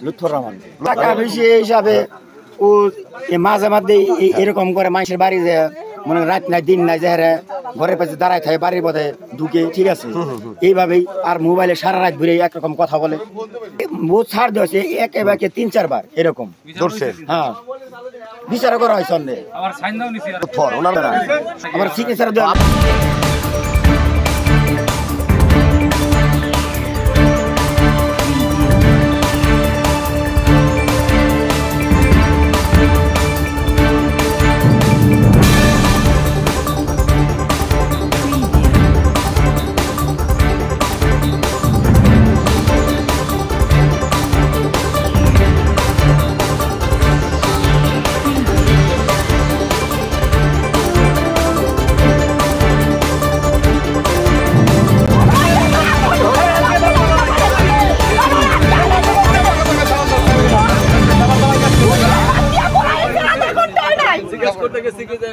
লুৎফর রহমান টাকা বেশি হিসাবে ও মাঝে মাঝে এরকম করে মানুষের বাড়ি যে মনে রাত নাই দিন নাই যে ঘরের পাশে দাঁড়ায় থাকে বাড়ির পথে ঢুকে ঠিক আছে এইভাবেই আর মোবাইলে সারা রাত ঘুরে একরকম কথা বলে বহু ছাড় দিয়েছে একে বাকে ৩-৪ বার এরকম হ্যাঁ বিচার করা হয় সন্দেহ আমার সিগনেচার দেওয়া জিজ্ঞেস করতে গেছি কি যে